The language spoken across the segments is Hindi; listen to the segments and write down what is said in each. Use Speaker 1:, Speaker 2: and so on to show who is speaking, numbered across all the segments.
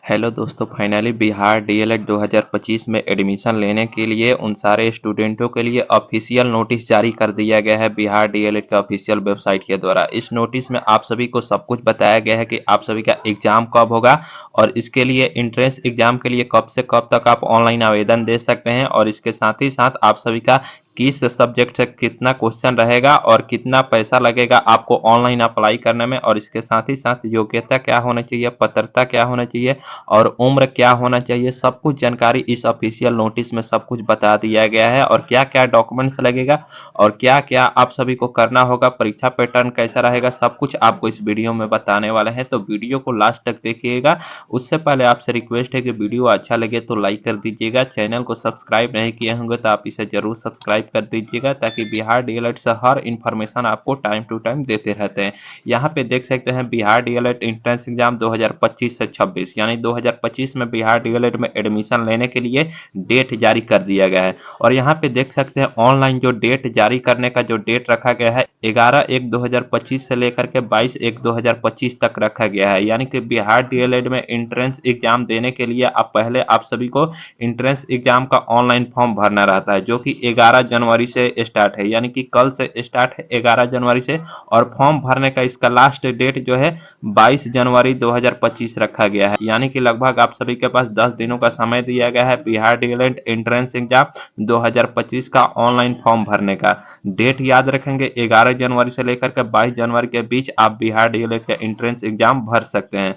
Speaker 1: हेलो दोस्तों, फाइनली बिहार डीएलएड 2025 में एडमिशन लेने के लिए उन सारे स्टूडेंटों के लिए ऑफिशियल नोटिस जारी कर दिया गया है बिहार डीएलएड का ऑफिशियल वेबसाइट के द्वारा। इस नोटिस में आप सभी को सब कुछ बताया गया है कि आप सभी का एग्जाम कब होगा और इसके लिए एंट्रेंस एग्जाम के लिए कब से कब तक आप ऑनलाइन आवेदन दे सकते हैं, और इसके साथ ही साथ आप सभी का किस सब्जेक्ट से कितना क्वेश्चन रहेगा और कितना पैसा लगेगा आपको ऑनलाइन अप्लाई करने में, और इसके साथ ही साथ योग्यता क्या होना चाहिए, पात्रता क्या होना चाहिए और उम्र क्या होना चाहिए, सब कुछ जानकारी इस ऑफिशियल नोटिस में सब कुछ बता दिया गया है। और क्या क्या डॉक्यूमेंट्स लगेगा और क्या क्या आप सभी को करना होगा, परीक्षा पैटर्न कैसा रहेगा, सब कुछ आपको इस वीडियो में बताने वाले हैं। तो वीडियो को लास्ट तक देखिएगा। उससे पहले आपसे रिक्वेस्ट है कि वीडियो अच्छा लगे तो लाइक कर दीजिएगा। चैनल को सब्सक्राइब नहीं किए होंगे तो आप इसे जरूर सब्सक्राइब कर दीजिएगा, ताकि बिहार डीएलएड से हर इंफॉर्मेशन आपको टाइम टू टाइम देते रहते हैं। यहाँ पे देख सकते हैं बिहार डीएलएड एंट्रेंस एग्जाम 2025 से 26 यानी 2025 में बिहार डीएलएड में एडमिशन लेने के लिए डेट जारी कर दिया गया है। और यहाँ पे देख सकते हैं ऑनलाइन जो डेट जारी करने का जो डेट रखा गया है 11/1/2025 से लेकर के 22/1/2025 तक रखा गया है। यानी कि बिहार डीएलएड में एंट्रेंस एग्जाम देने के लिए आप सभी को एंट्रेंस एग्जाम का ऑनलाइन फॉर्म भरना रहता है, जो कि 11 जनवरी से स्टार्ट है। यानी कि कल से स्टार्ट है 11 जनवरी से, और फॉर्म भरने का इसका लास्ट डेट जो है 22 जनवरी 2025 रखा गया है। यानी कि लगभग आप सभी के पास 10 दिनों का समय दिया गया है बिहार डीएलएड एंट्रेंस एग्जाम 2025 का ऑनलाइन फॉर्म भरने का। डेट याद रखेंगे, 11 जनवरी से लेकर के 22 जनवरी के बीच आप बिहार डीएलएड का एंट्रेंस एग्जाम भर सकते हैं।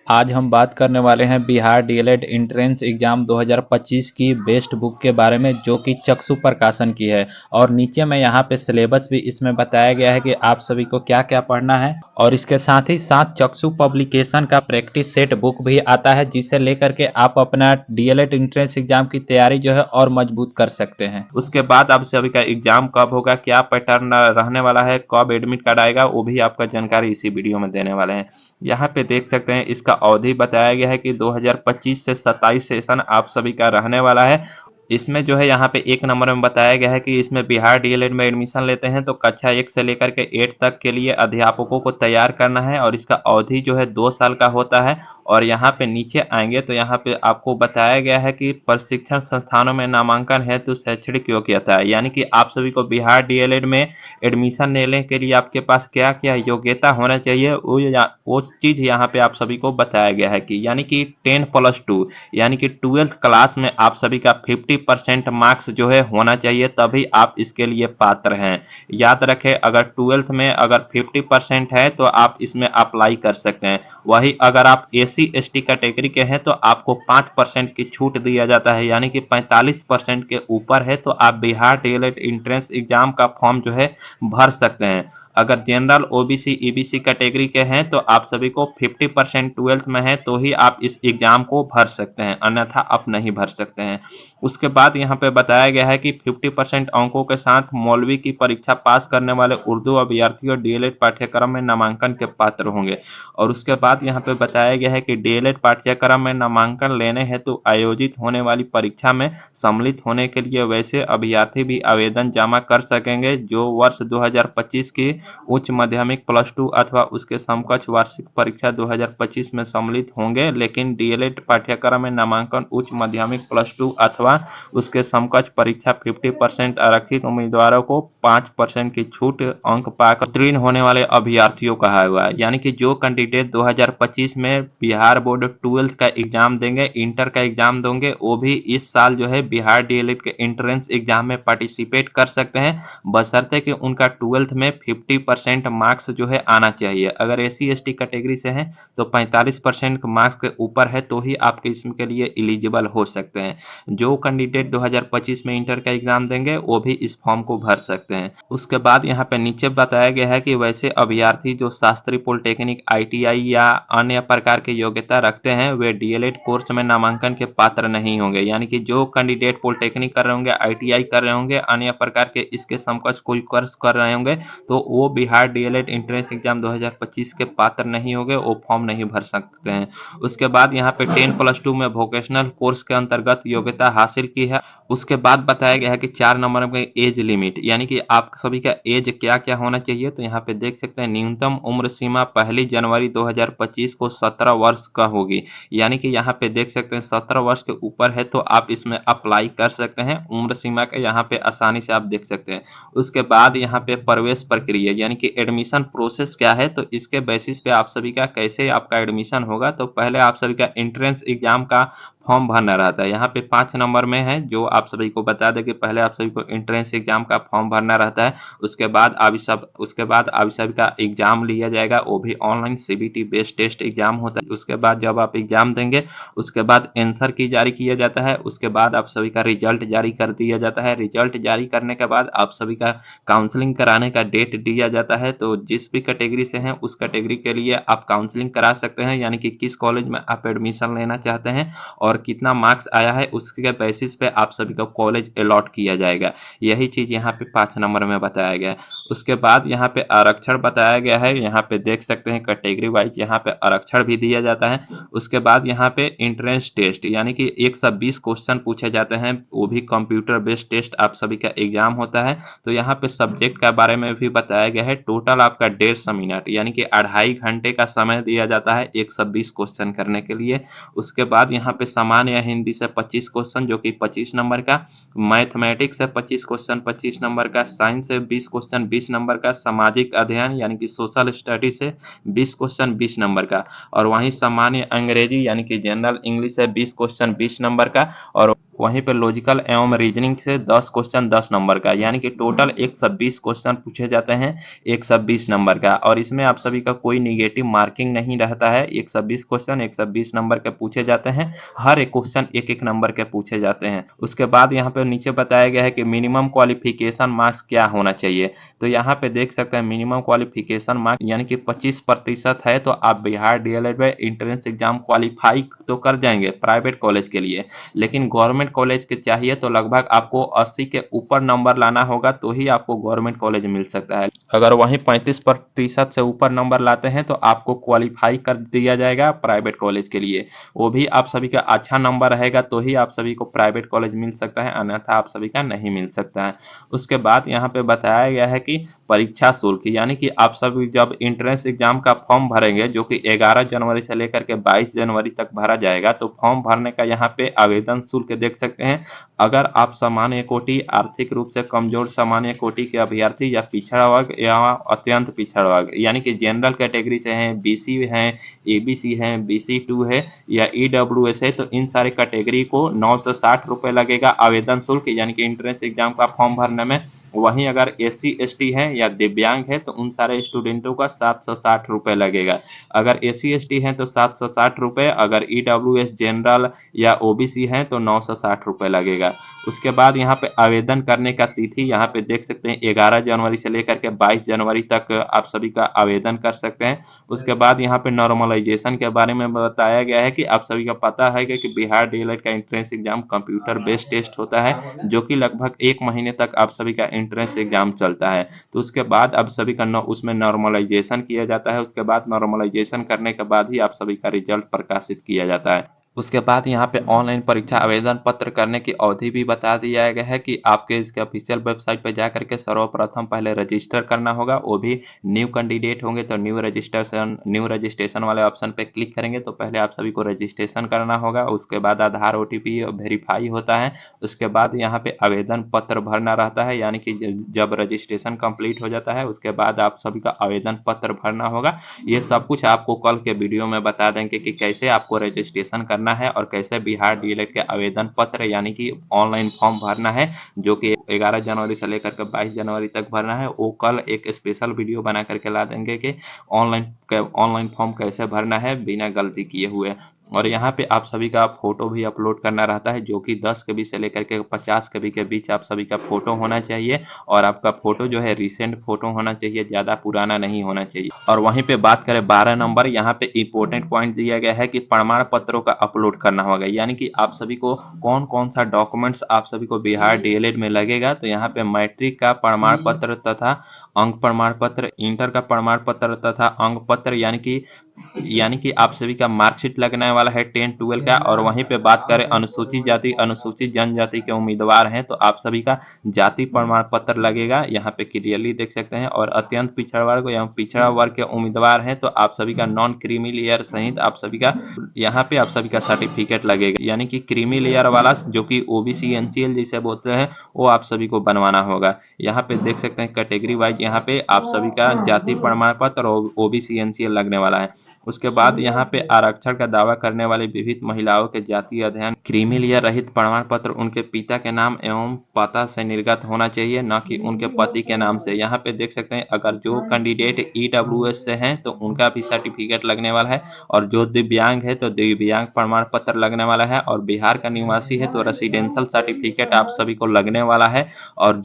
Speaker 1: आज हम बात करने वाले हैं बिहार डीएलएड एंट्रेंस एग्जाम 2025 की बेस्ट बुक के बारे में, जो कि चक्षु प्रकाशन की है। और नीचे में यहाँ पे सिलेबस भी इसमें बताया गया है कि आप सभी को क्या क्या पढ़ना है। और इसके साथ ही साथ चक्षु पब्लिकेशन का प्रैक्टिस सेट बुक भी आता है, जिसे लेकर के आप अपना डीएलएड एंट्रेंस एग्जाम की तैयारी जो है और मजबूत कर सकते हैं। उसके बाद आप सभी का एग्जाम कब होगा, क्या पैटर्न रहने वाला है, कब एडमिट कार्ड आएगा, वो भी आपका जानकारी इसी वीडियो में देने वाले हैं। यहाँ पे देख सकते हैं इसका अवधि बताया गया है कि 2025 से 27 सेशन आप सभी का रहने वाला है। इसमें जो है यहाँ पे 1 नंबर में बताया गया है कि इसमें बिहार डीएलएड में एडमिशन लेते हैं तो कक्षा 1 से लेकर के 8 तक के लिए अध्यापकों को तैयार करना है, और इसका अवधि जो है 2 साल का होता है। और यहाँ पे नीचे आएंगे तो यहाँ पे आपको बताया गया है कि प्रशिक्षण संस्थानों में नामांकन हेतु शैक्षणिक योग्यता है। यानी कि आप सभी को बिहार डीएलएड में एडमिशन लेने के लिए आपके पास क्या क्या योग्यता होना चाहिए, वो चीज यहाँ पे आप सभी को बताया गया है कि यानी कि 10+2 यानी कि 12th क्लास में आप सभी का 50% मार्क्स जो है होना चाहिए, तभी आप इसके लिए पात्र हैं। याद रखें, अगर 12th में अगर 50% है तो आप इसमें अप्लाई कर सकते हैं। वही अगर आप एसी एसटी कैटेगरी के हैं तो आपको 5% की छूट दिया जाता है। यानी कि 45% के ऊपर है तो आप बिहार डीएलएड एंट्रेंस एग्जाम का फॉर्म जो है भर सकते हैं। अगर जनरल ओबीसी ईबीसी कैटेगरी के हैं तो आप सभी को 50% 12th में है तो ही आप इस एग्जाम को भर सकते हैं, अन्यथा आप नहीं भर सकते हैं। उसके बाद यहाँ पे बताया गया है कि 50% अंकों के साथ मौलवी की परीक्षा पास करने वाले उर्दू अभ्यर्थी और डीएलएड पाठ्यक्रम में नामांकन के पात्र होंगे। और उसके बाद यहाँ पे बताया गया है कि डीएलएड पाठ्यक्रम में नामांकन लेने हेतु आयोजित होने वाली परीक्षा में सम्मिलित होने के लिए वैसे अभ्यर्थी भी आवेदन जमा कर सकेंगे जो वर्ष 2025 की उच्च माध्यमिक +2 अथवा उसके समकक्ष वार्षिक परीक्षा 2025 में सम्मिलित होंगे, लेकिन डीएलएड पाठ्यक्रम में नामांकन उच्च माध्यमिक +2 अथवा उसके समकक्ष परीक्षा 50% आरक्षित उम्मीदवारों को 5% की छूट अंक पाकर उत्तीर्ण होने वाले अभ्यर्थियों कहा हुआ है। यानी कि जो कैंडिडेट 2025 में बिहार बोर्ड 12th का एग्जाम देंगे, इंटर का एग्जाम देंगे, वो भी इस साल जो है बिहार डीएलएड के एंट्रेंस एग्जाम में पार्टिसिपेट कर सकते हैं, बशर्ते कि उनका 12th में 50% मार्क्स जो है आना चाहिए। अगर एसी एसटी कैटेगरी से हैं तो 45% मार्क्स के ऊपर है तो ही आपके इसके लिए एलिजिबल हो सकते हैं। जो कैंडिडेट 2025 में इंटर का एग्जाम देंगे वो भी इस फॉर्म को भर सकते हैं। उसके बाद यहाँ पे नीचे बताया गया है कि वैसे अभ्यर्थी जो शास्त्री पॉलिटेक्निक आईटीआई या अन्य प्रकार की योग्यता रखते हैं वे डीएलएड कोर्स में नामांकन के पात्र नहीं होंगे। यानी कि जो कैंडिडेट पॉलिटेक्निक कर रहे होंगे, आईटीआई कर रहे होंगे, अन्य प्रकार के इसके समकक्ष कोई कोर्स कर रहे होंगे तो वो वो बिहार डीएलएड एंट्रेंस एग्जाम 2025 के पात्र नहीं होंगे, वो फॉर्म नहीं भर सकते हैं। उसके बाद यहाँ पे 10+2 में वोकेशनल कोर्स के अंतर्गत योग्यता हासिल की है। उसके बाद बताया गया है कि 4 नंबर में एज लिमिट, यानी कि आप सभी का एज क्या क्या होना चाहिए। तो यहाँ पे देख सकते हैं न्यूनतम उम्र सीमा 1 जनवरी 2025 को 17 वर्ष का होगी, यानी कि यहाँ पे देख सकते हैं 17 वर्ष के ऊपर है तो आप इसमें अप्लाई कर सकते हैं। उम्र सीमा का यहाँ पे आसानी से आप देख सकते हैं। उसके बाद यहाँ पे प्रवेश प्रक्रिया, यानी कि एडमिशन प्रोसेस क्या है, तो इसके बेसिस पे आप सभी का कैसे आपका एडमिशन होगा। तो पहले आप सभी का एंट्रेंस एग्जाम का फॉर्म भरना रहता है। यहाँ पे 5 नंबर में है, जो आप सभी को बता दें कि पहले आप सभी को एंट्रेंस एग्जाम का फॉर्म भरना रहता है। उसके बाद आप सभी का एग्जाम लिया जाएगा, वो भी online CBT based test exam होता है। उसके बाद जब आप एग्जाम देंगे उसके बाद आंसर की जारी किया जाता है। उसके बाद आप सभी का रिजल्ट जारी कर दिया जाता है। रिजल्ट जारी करने के बाद आप सभी का काउंसलिंग कराने का डेट दिया जाता है। तो जिस भी कैटेगरी से हैं उस कैटेगरी के लिए आप काउंसलिंग करा सकते हैं, यानी कि किस कॉलेज में आप एडमिशन लेना चाहते हैं और कितना मार्क्स आया है उसके बेसिस पे आप सभी को कॉलेज अलॉट किया जाएगा। यही चीज यहाँ पे 5 नंबर में बताया गया है। उसके बाद यहाँ पे आरक्षण बताया गया है। यहाँ पे देख सकते हैं कैटेगरी वाइज यहाँ पे आरक्षण भी दिया जाता है। उसके बाद यहाँ पे एंट्रेंस टेस्ट, यानी कि 120 क्वेश्चन पूछे जाते हैं, वो भी कंप्यूटर बेस्ड टेस्ट आप सभी का एग्जाम होता है। तो यहाँ पे सब्जेक्ट के बारे में भी बताया गया है। टोटल आपका 150 मिनट, यानी कि 2.5 घंटे का समय दिया जाता है 120 क्वेश्चन करने के लिए। उसके बाद यहाँ पे सामान्य या हिंदी से 25 क्वेश्चन जो कि 25 नंबर का, मैथमेटिक्स से 25 क्वेश्चन 25 नंबर का, साइंस से 20 क्वेश्चन 20 नंबर का, सामाजिक अध्ययन यानी कि सोशल स्टडी से 20 क्वेश्चन 20 नंबर का, और वहीं सामान्य अंग्रेजी यानी कि जनरल इंग्लिश से 20 क्वेश्चन 20 नंबर का, और वहीं पे लॉजिकल एवं रीजनिंग से 10 क्वेश्चन 10 नंबर का, यानी कि टोटल 120 क्वेश्चन पूछे जाते हैं 120 नंबर का। और इसमें आप सभी का कोई निगेटिव मार्किंग नहीं रहता है। 120 क्वेश्चन 120 नंबर के पूछे जाते हैं। हर एक क्वेश्चन एक एक नंबर के पूछे जाते हैं। उसके बाद यहाँ पे नीचे बताया गया है कि मिनिमम क्वालिफिकेशन मार्क्स क्या होना चाहिए। तो यहाँ पे देख सकते हैं मिनिमम क्वालिफिकेशन मार्क्स यानी कि 25% है तो आप बिहार डीएलएड में एंट्रेंस एग्जाम क्वालिफाई तो कर जाएंगे प्राइवेट कॉलेज के लिए। लेकिन गवर्नमेंट कॉलेज के चाहिए तो लगभग आपको 80 के ऊपर नंबर लाना होगा तो ही आपको गवर्नमेंट कॉलेज मिल सकता है। अगर वहीं 35% से ऊपर नंबर लाते हैं तो आपको क्वालिफाई कर दिया जाएगा प्राइवेट कॉलेज के लिए। वो भी आप सभी का अच्छा नंबर रहेगा तो ही आप सभी को प्राइवेट कॉलेज मिल सकता है, अन्यथा आप सभी का नहीं मिल सकता है। उसके बाद यहाँ पे बताया गया है कि परीक्षा शुल्क, यानी कि आप सभी जब एंट्रेंस एग्जाम का फॉर्म भरेंगे जो कि 11 जनवरी से लेकर के 22 जनवरी तक भरा जाएगा, तो फॉर्म भरने का यहाँ पे आवेदन शुल्क देख सकते हैं। अगर आप सामान्य कोटि, आर्थिक रूप से कमजोर सामान्य कोटि के अभ्यर्थी या पिछड़ा वर्ग या अत्यंत पिछड़ा वर्ग, यानी कि जनरल कैटेगरी से हैं, बीसी हैं, एबीसी हैं, BC2 है या ईडब्ल्यूएस है, तो इन सारे कैटेगरी को 960 रुपये लगेगा आवेदन शुल्क, यानी कि एंट्रेंस एग्जाम का फॉर्म भरने में। वहीं अगर SC ST है या दिव्यांग है तो उन सारे स्टूडेंटों का 760 रुपये लगेगा। अगर SC ST है तो 760 रुपये, अगर EWS जनरल या OBC है तो 960 रुपये लगेगा। उसके बाद यहाँ पे आवेदन करने का तिथि यहाँ पे देख सकते हैं 11 जनवरी से लेकर के 22 जनवरी तक आप सभी का आवेदन कर सकते हैं। उसके बाद यहाँ पे नॉर्मलाइजेशन के बारे में बताया गया है कि आप सभी का पता है कि बिहार डीएलएड का entrance exam computer based test होता है जो कि लगभग 1 महीने तक आप सभी का एंट्रेंस एग्जाम चलता है। तो उसके बाद आप सभी का उसमें नॉर्मलाइजेशन किया जाता है। उसके बाद नॉर्मलाइजेशन करने के बाद ही आप सभी का रिजल्ट प्रकाशित किया जाता है। उसके बाद यहाँ पे ऑनलाइन परीक्षा आवेदन पत्र करने की अवधि भी बता दिया गया है कि आपके इसके ऑफिशियल वेबसाइट पर जाकर के सर्वप्रथम पहले रजिस्टर करना होगा। वो भी न्यू कैंडिडेट होंगे तो न्यू रजिस्ट्रेशन वाले ऑप्शन पे क्लिक करेंगे तो पहले आप सभी को रजिस्ट्रेशन करना होगा। उसके बाद आधार OTP वेरीफाई होता है। उसके बाद यहाँ पे आवेदन पत्र भरना रहता है, यानी कि जब रजिस्ट्रेशन कंप्लीट हो जाता है उसके बाद आप सभी का आवेदन पत्र भरना होगा। ये सब कुछ आपको कल के वीडियो में बता देंगे कि कैसे आपको रजिस्ट्रेशन करना है और कैसे बिहार डीएलएड के आवेदन पत्र यानी कि ऑनलाइन फॉर्म भरना है, जो कि 11 जनवरी से लेकर के 22 जनवरी तक भरना है। वो कल एक स्पेशल वीडियो बना करके ला देंगे कि ऑनलाइन फॉर्म कैसे भरना है बिना गलती किए हुए। और यहाँ पे आप सभी का फ़ोटो भी अपलोड करना रहता है, जो कि 10 केबी से लेकर के 50 केबी के बीच आप सभी का फ़ोटो होना चाहिए और आपका फ़ोटो जो है रीसेंट फ़ोटो होना चाहिए, ज़्यादा पुराना नहीं होना चाहिए। और वहीं पे बात करें 12 नंबर, यहाँ पे इम्पोर्टेंट पॉइंट दिया गया है कि प्रमाण पत्रों का अपलोड करना होगा, यानी कि आप सभी को कौन-कौन सा डॉक्यूमेंट्स आप सभी को बिहार डीएलएड में लगेगा। तो यहाँ पे मैट्रिक का प्रमाण पत्र तथा अंक प्रमाण पत्र, इंटर का प्रमाण पत्र तथा अंक पत्र, यानी कि आप सभी का मार्कशीट लगने वाला है 10-12 का। और वहीं पे बात करें अनुसूचित जाति अनुसूचित जनजाति के उम्मीदवार हैं तो आप सभी का जाति प्रमाण पत्र लगेगा, यहाँ पे क्लियरली देख सकते हैं। और अत्यंत पिछड़ा वर्ग एवं पिछड़ा वर्ग के उम्मीदवार हैं तो आप सभी का नॉन क्रीमी लेयर सहित आप सभी का यहाँ पे आप सभी का सर्टिफिकेट लगेगा, यानी कि क्रीमी लेयर वाला जो कि ओबीसी एनसीएल जिसे बोलते हैं वो आप सभी को बनवाना होगा। यहाँ पे देख सकते हैं कैटेगरी वाइज यहाँ पे आप सभी का जाति प्रमाण पत्र और ओबीसी एनसीएल लगने वाला है। उसके बाद यहाँ पे आरक्षण का दावा करने वाली विविध महिलाओं के जाति अध्ययन क्रीमी लेयर रहित प्रमाण पत्र उनके पिता के नाम एवं पता से निर्गत होना चाहिए, न कि उनके पति के नाम से। यहाँ पे देख सकते हैं अगर जो कैंडिडेट ईडब्ल्यूएस से हैं तो उनका भी सर्टिफिकेट लगने वाला है, और जो दिव्यांग है तो दिव्यांग प्रमाण पत्र लगने वाला है, और बिहार का निवासी है तो रेसिडेंशियल सर्टिफिकेट आप सभी को लगने वाला है। और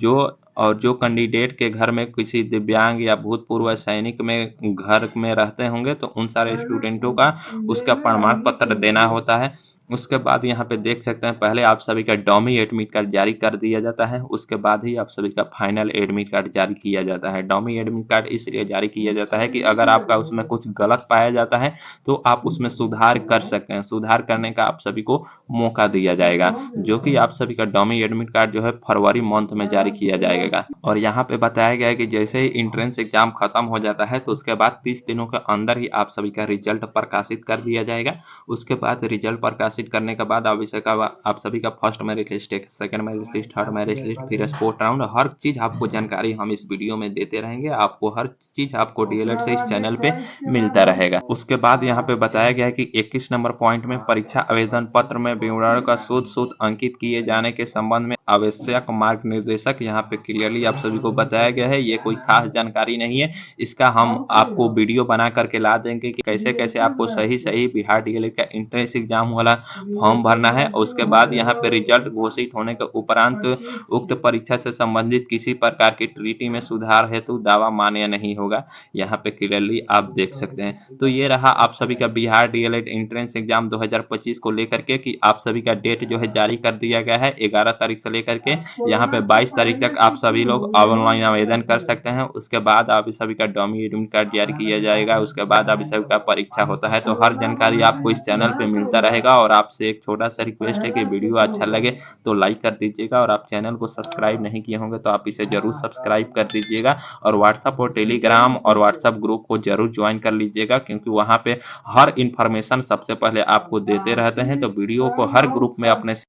Speaker 1: जो कैंडिडेट के घर में किसी दिव्यांग या भूतपूर्व सैनिक में घर में रहते होंगे तो उन सारे स्टूडेंटों का उसका प्रमाण पत्र देना होता है। उसके बाद यहाँ पे देख सकते हैं पहले आप सभी का डमी एडमिट कार्ड जारी कर दिया जाता है, उसके बाद ही आप सभी का फाइनल एडमिट कार्ड जारी किया जाता है। डमी एडमिट कार्ड इसलिए जारी किया जाता है कि अगर आपका उसमें कुछ गलत पाया जाता है तो आप उसमें सुधार कर सकते हैं, सुधार करने का आप सभी को मौका दिया जाएगा, जो कि आप सभी का डमी एडमिट कार्ड जो है फरवरी मंथ में जारी किया जाएगा। और यहाँ पे बताया गया है कि जैसे ही एंट्रेंस एग्जाम खत्म हो जाता है तो उसके बाद 30 दिनों के अंदर ही आप सभी का रिजल्ट प्रकाशित कर दिया जाएगा। उसके बाद रिजल्ट प्रकाशित करने के बाद आप सभी का first merit list, second merit list, third merit list, फिर स्पोर्ट राउंड, हर चीज आपको जानकारी हम इस वीडियो में देते रहेंगे। आपको हर चीज आपको डीएलएड से इस चैनल पे मिलता रहेगा। उसके बाद यहाँ पे बताया गया है कि 21 नंबर पॉइंट में परीक्षा आवेदन पत्र में विवरण का शुद्ध अंकित किए जाने के संबंध में आवश्यक मार्ग निर्देशक यहाँ पे क्लियरली आप सभी को बताया गया है। ये कोई खास जानकारी नहीं है, इसका हम आपको वीडियो बना करके ला देंगे कि कैसे कैसे आपको सही सही बिहार डीएलएड का एंट्रेंस एग्जाम वाला फॉर्म भरना है। उसके बाद यहाँ पे रिजल्ट घोषित होने के उपरांत उक्त परीक्षा से संबंधित किसी प्रकार की त्रुटि में सुधार हेतु दावा मान्य नहीं होगा, यहाँ पे क्लियरली आप देख सकते हैं। तो ये रहा आप सभी का बिहार डीएलएड एंट्रेंस एग्जाम 2025 को लेकर के कि आप सभी का डेट जो है जारी कर दिया गया है 11 तारीख से लेकर के यहाँ पे 22 तारीख तक आप सभी लोग ऑनलाइन आवेदन कर सकते हैं। उसके बाद आप सभी का डमी एडमिट कार्ड जारी किया जाएगा, उसके बाद आप सभी का परीक्षा होता है। तो हर जानकारी आपको इस चैनल पे मिलता रहेगा। और आपसे एक छोटा सा रिक्वेस्ट है कि वीडियो अच्छा लगे तो लाइक कर दीजिएगा, और आप चैनल को सब्सक्राइब नहीं किए होंगे तो आप इसे जरूर सब्सक्राइब कर दीजिएगा, और व्हाट्सएप और टेलीग्राम और व्हाट्सएप ग्रुप को जरूर ज्वाइन कर लीजिएगा, क्योंकि वहाँ पे हर इंफॉर्मेशन सबसे पहले आपको देते रहते हैं। तो वीडियो को हर ग्रुप में अपने